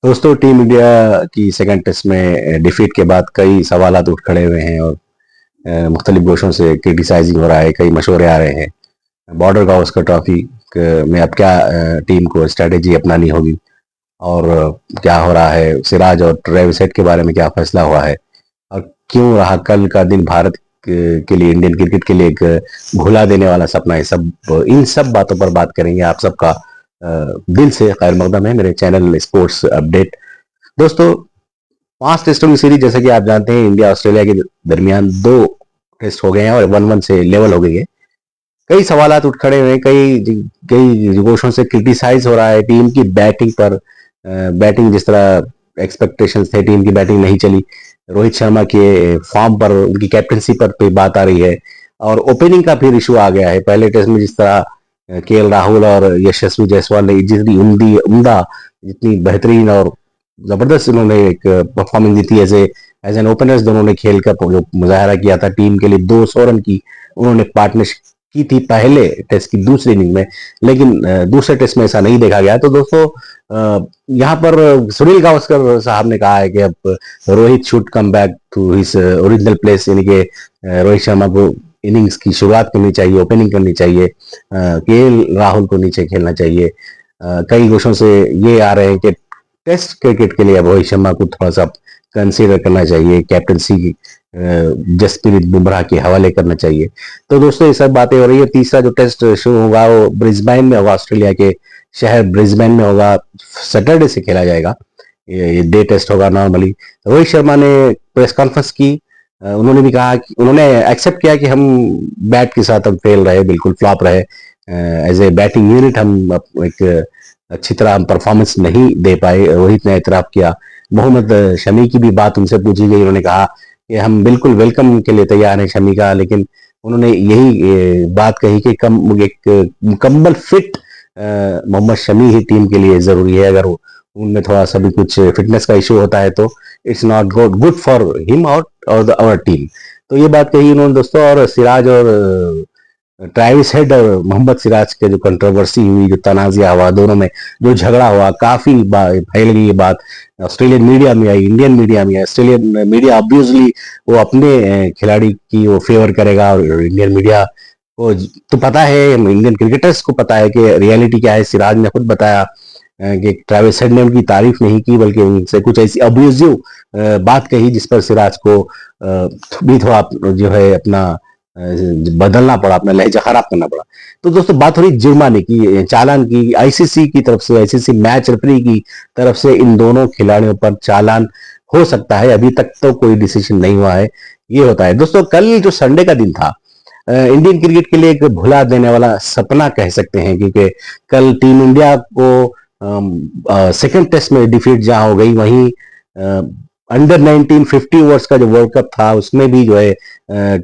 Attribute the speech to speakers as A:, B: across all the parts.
A: दोस्तों, team India की second test में डिफीट के बाद कई सवालात उठ खड़े हुए हैं और मुख्तलिफ गोशों से क्रिटिसाइजिंग हो रहा है, कई मशवरे आ रहे हैं। बॉर्डर गावस्कर ट्रॉफी में अब क्या टीम को स्ट्रेटेजी अपनानी होगी और क्या हो रहा है, सिराज और ट्रेविस हेड के बारे में क्या फैसला हुआ है और क्यों रहा कल का दिन भारत के लिए, इंडियन क्रिकेट के लिए एक भुला देने वाला सपना है। इन सब बातों पर बात करेंगे। आप सबका दिल से खैर मकदम है मेरे चैनल स्पोर्ट्स अपडेट। दोस्तों, 5 टेस्टों की सीरीज, जैसे कि आप जानते हैं, इंडिया ऑस्ट्रेलिया के दरमियान 2 टेस्ट हो गए हैं और 1-1 से लेवल हो गई है। कई सवालात उठ खड़े हुए हैं, कई जोशों से क्रिटिसाइज हो रहा है टीम की बैटिंग पर। बैटिंग जिस तरह एक्सपेक्टेशंस थे, टीम की बैटिंग नहीं चली। रोहित शर्मा के फॉर्म पर, उनकी कैप्टनसी पर पे बात आ रही है और ओपनिंग का फिर इशू आ गया है। पहले टेस्ट में जिस तरह केएल राहुल और यशस्वी जायसवाल ने जितनी उमदी उमदा जितनी बेहतरीन और जबरदस्त उन्होंने एक परफॉर्मेंस दी थी एज एन ओपनर्स, दोनों ने खेल का जो मुजाहरा किया था टीम के लिए, 200 रन की उन्होंने पार्टनरशिप की थी पहले टेस्ट की दूसरी इनिंग में। लेकिन दूसरे टेस्ट में ऐसा नहीं देखा गया। तो दोस्तों, यहाँ पर सुनील गावस्कर साहब ने कहा है कि अब Rohit should come back to his original place, यानी कि रोहित शर्मा को इनिंग्स की शुरुआत करनी चाहिए, ओपनिंग करनी चाहिए, केएल राहुल को नीचे खेलना चाहिए। कई गोशों से ये आ रहे हैं कि टेस्ट क्रिकेट के लिए अब रोहित शर्मा को थोड़ा सा कंसीडर करना चाहिए, कैप्टनसी की जसप्रीत बुमराह के हवाले करना चाहिए। तो दोस्तों, ये सब बातें हो रही है। तीसरा जो टेस्ट शुरू होगा वो ब्रिस्बेन में होगा, ऑस्ट्रेलिया के शहर ब्रिस्बेन में होगा। सैटरडे से खेला जाएगा, ये डे टेस्ट होगा नॉर्मली। रोहित शर्मा ने प्रेस कॉन्फ्रेंस की। उन्होंने भी कहा कि उन्होंने एक्सेप्ट किया कि हम बैट के साथ हम फेल रहे, बिल्कुल फ्लॉप रहे। एज ए बैटिंग यूनिट हम एक अच्छी तरह हम परफॉर्मेंस नहीं दे पाए, रोहित ने एतराफ किया। मोहम्मद शमी की भी बात उनसे पूछी गई। उन्होंने कहा कि हम बिल्कुल वेलकम के लिए तैयार हैं शमी का, लेकिन उन्होंने यही बात कही कि एक मुकम्मल फिट मोहम्मद शमी ही टीम के लिए जरूरी है। अगर उनमें थोड़ा सा भी कुछ फिटनेस का इशू होता है तो it's not good for him और आवर टीम। तो ये बात कही उन्होंने दोस्तों। और सिराज और ट्रेविस हेड और मोहम्मद सिराज के जो कंट्रोवर्सी हुई, जो तनाज़ा हुआ दोनों में, जो झगड़ा हुआ, काफी फैल गई ये बात। ऑस्ट्रेलियन मीडिया में आई, इंडियन मीडिया में आई। ऑस्ट्रेलियन मीडिया ऑब्वियसली वो अपने खिलाड़ी की वो फेवर करेगा और इंडियन मीडिया को तो पता है, इंडियन क्रिकेटर्स को पता है कि रियलिटी क्या है। सिराज ने खुद बताया कि ट्रेविस हेड ने उनकी तारीफ नहीं की, बल्कि उनसे कुछ ऐसी अब्यूजिव बात कही जिस पर सिराज को भी थोड़ा जो है अपना बदलना पड़ा, अपना लहजा खराब करना पड़ा। तो दोस्तों, बात हो रही जुर्माने की, चालान की। आईसीसी की तरफ से, आईसीसी मैच रेफरी की तरफ से इन दोनों खिलाड़ियों पर चालान हो सकता है। अभी तक तो कोई डिसीजन नहीं हुआ है। ये होता है दोस्तों। कल जो संडे का दिन था, इंडियन क्रिकेट के लिए एक भुला देने वाला सपना कह सकते हैं, क्योंकि कल टीम इंडिया को सेकंड टेस्ट में डिफीट जहां हो गई, वहीं अंडर 19 50 ओवर्स का जो वर्ल्ड कप था उसमें भी जो है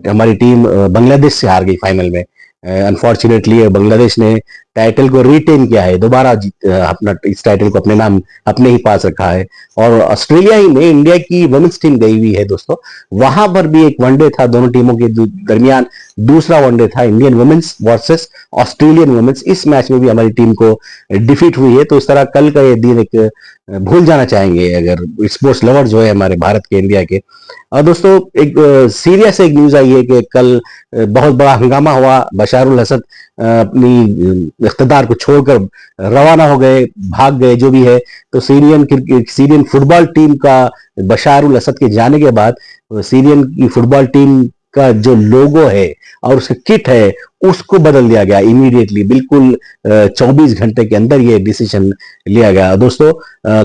A: हमारी टीम बांग्लादेश से हार गई फाइनल में। अनफॉर्चुनेटली बांग्लादेश ने टाइटल को रिटेन किया है, दोबारा अपना इस टाइटल को अपने नाम अपने ही पास रखा है। और ऑस्ट्रेलिया ही में इंडिया की वुमेन्स टीम गई हुई है दोस्तों। वहां पर भी एक वनडे था दोनों टीमों के दरमियान, दूसरा वनडे था Indian women's versus Australian women's. इस मैच में भी हमारी टीम को डिफीट हुई है। तो इस तरह कल का ये दिन एक भूल जाना चाहेंगे अगर स्पोर्ट्स लवर जो है हमारे भारत के, इंडिया के। और दोस्तों, एक सीरियस एक न्यूज आई है कि कल बहुत बड़ा हंगामा हुआ। बशारुल हसद अपनी इख्तदार को छोड़कर रवाना हो गए, भाग गए, जो भी है। तो सीरियन फुटबॉल टीम का बशारुल असद के जाने के बाद सीरियन की फुटबॉल टीम का जो लोगो है और उसका किट है उसको बदल दिया गया इमीडिएटली, बिल्कुल 24 घंटे के अंदर ये डिसीजन लिया गया। दोस्तों,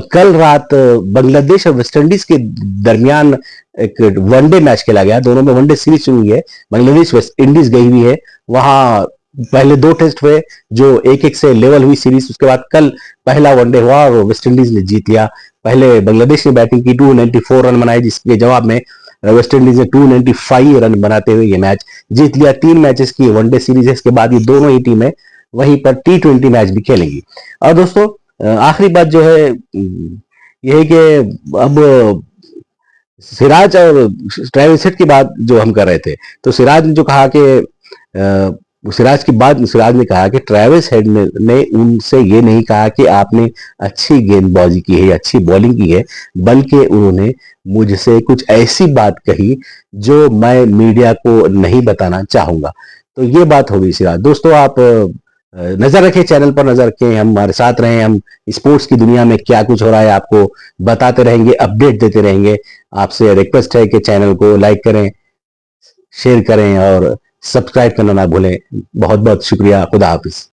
A: कल रात बांग्लादेश और वेस्ट इंडीज के दरमियान एक वनडे मैच खेला गया। दोनों में वनडे सीरीज शुरू हुई है। बांग्लादेश वेस्ट इंडीज गई हुई है। वहां पहले 2 टेस्ट हुए जो 1-1 से लेवल हुई सीरीज। उसके बाद कल पहला वनडे हुआ और वेस्ट इंडीज ने जीत लिया। पहले बांग्लादेश ने बैटिंग की, 294 रन बनाए, जिसके जवाब में वेस्ट इंडीज ने 295 रन बनाते हुए ये मैच जीत लिया। 3 मैचेस की वनडे सीरीज है। इसके बाद ये दोनों ही टीमें वहीं पर T20 मैच भी खेलेंगी। और दोस्तों, आखिरी बात जो है ये है कि अब सिराज और ट्रेविस हेड की बात जो हम कर रहे थे, तो सिराज ने जो कहा कि सिराज की बात सिराज ने कहा कि ट्रेविस हेड ने उनसे ये नहीं कहा कि आपने अच्छी गेंदबाजी की है, अच्छी बॉलिंग की है, बल्कि उन्होंने मुझसे कुछ ऐसी बात कही जो मैं मीडिया को नहीं बताना चाहूंगा। तो ये बात हो गई सिराज। दोस्तों आप नजर रखें, चैनल पर नजर रखें, हम हमारे साथ रहें, हम स्पोर्ट्स की दुनिया में क्या कुछ हो रहा है आपको बताते रहेंगे, अपडेट देते रहेंगे। आपसे रिक्वेस्ट है कि चैनल को लाइक करें, शेयर करें और सब्सक्राइब करना ना भूलें। बहुत बहुत शुक्रिया। खुदा हाफिज।